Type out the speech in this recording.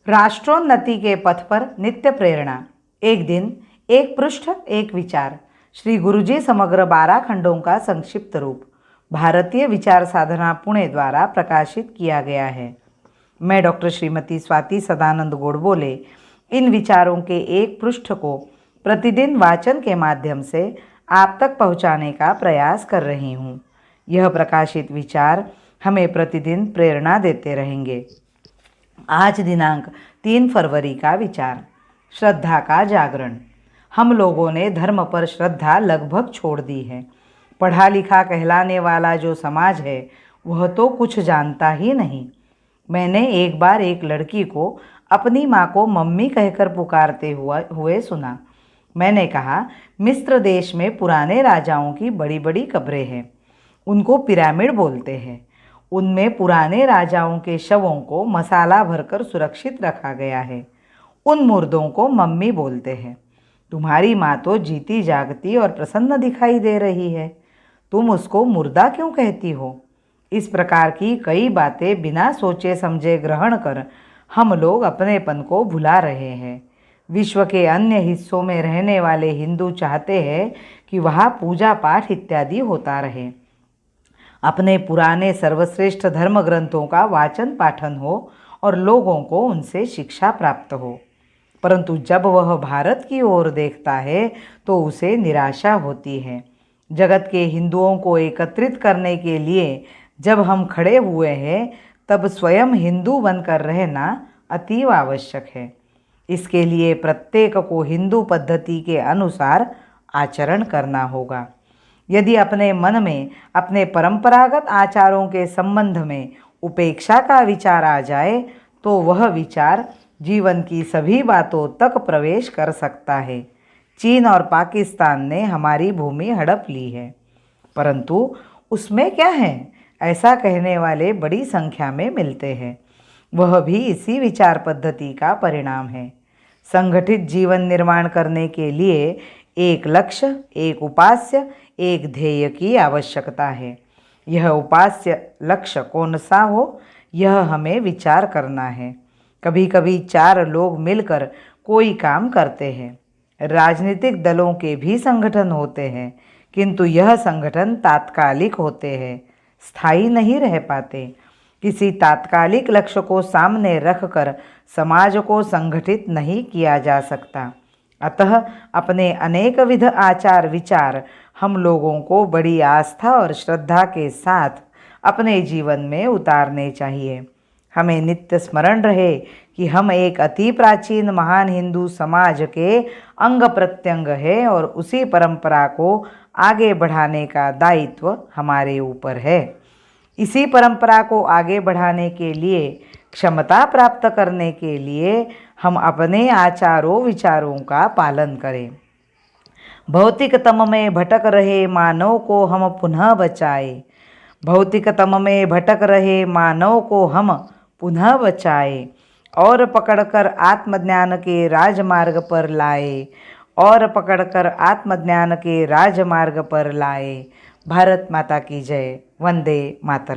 राष्ट्रोन्नति के पथ पर नित्य प्रेरणा। एक दिन, एक पृष्ठ, एक विचार। श्री गुरुजी समग्र 12 खंडों का संक्षिप्त रूप भारतीय विचार साधना पुणे द्वारा प्रकाशित किया गया है। मैं डॉक्टर श्रीमती स्वाति सदानंद गोडबोले इन विचारों के एक पृष्ठ को प्रतिदिन वाचन के माध्यम से आप तक पहुंचाने का प्रयास कर रही हूं। यह प्रकाशित विचार हमें प्रतिदिन प्रेरणा देते रहेंगे। आज दिनांक 3 फरवरी का विचार, श्रद्धा का जागरण। हम लोगों ने धर्म पर श्रद्धा लगभग छोड़ दी है। पढ़ा लिखा कहलाने वाला जो समाज है वह तो कुछ जानता ही नहीं। मैंने एक बार एक लड़की को अपनी माँ को मम्मी कहकर पुकारते हुए सुना। मैंने कहा, मिस्र देश में पुराने राजाओं की बड़ी बड़ी कब्रें हैं, उनको पिरामिड बोलते हैं। उनमें पुराने राजाओं के शवों को मसाला भरकर सुरक्षित रखा गया है। उन मुर्दों को मम्मी बोलते हैं। तुम्हारी माँ तो जीती जागती और प्रसन्न दिखाई दे रही है, तुम उसको मुर्दा क्यों कहती हो? इस प्रकार की कई बातें बिना सोचे समझे ग्रहण कर हम लोग अपनेपन को भुला रहे हैं। विश्व के अन्य हिस्सों में रहने वाले हिंदू चाहते हैं कि वहाँ पूजा पाठ इत्यादि होता रहे, अपने पुराने सर्वश्रेष्ठ धर्म ग्रंथों का वाचन पाठन हो और लोगों को उनसे शिक्षा प्राप्त हो। परंतु जब वह भारत की ओर देखता है तो उसे निराशा होती है। जगत के हिंदुओं को एकत्रित करने के लिए जब हम खड़े हुए हैं तब स्वयं हिंदू बनकर रहना अतीव आवश्यक है। इसके लिए प्रत्येक को हिंदू पद्धति के अनुसार आचरण करना होगा। यदि अपने मन में अपने परंपरागत आचारों के संबंध में उपेक्षा का विचार आ जाए तो वह विचार जीवन की सभी बातों तक प्रवेश कर सकता है। चीन और पाकिस्तान ने हमारी भूमि हड़प ली है, परंतु उसमें क्या है, ऐसा कहने वाले बड़ी संख्या में मिलते हैं। वह भी इसी विचार पद्धति का परिणाम है। संगठित जीवन निर्माण करने के लिए एक लक्ष्य, एक उपास्य, एक ध्येय की आवश्यकता है। यह उपास्य लक्ष्य कौन सा हो, यह हमें विचार करना है। कभी कभी 4 लोग मिलकर कोई काम करते हैं। राजनीतिक दलों के भी संगठन होते हैं, किंतु यह संगठन तात्कालिक होते हैं, स्थायी नहीं रह पाते। किसी तात्कालिक लक्ष्य को सामने रखकर समाज को संगठित नहीं किया जा सकता। अतः अपने अनेकविध आचार विचार हम लोगों को बड़ी आस्था और श्रद्धा के साथ अपने जीवन में उतारने चाहिए। हमें नित्य स्मरण रहे कि हम एक अति प्राचीन महान हिंदू समाज के अंग प्रत्यंग है और उसी परंपरा को आगे बढ़ाने का दायित्व हमारे ऊपर है। इसी परंपरा को आगे बढ़ाने के लिए, क्षमता प्राप्त करने के लिए हम अपने आचारों विचारों का पालन करें। भौतिक तम में भटक रहे मानव को हम पुनः बचाए। भौतिक तम में भटक रहे मानव को हम पुनः बचाए और पकड़कर आत्मज्ञान के राजमार्ग पर लाए, और पकड़कर आत्मज्ञान के राजमार्ग पर लाए। भारत माता की जय। वंदे मातरम।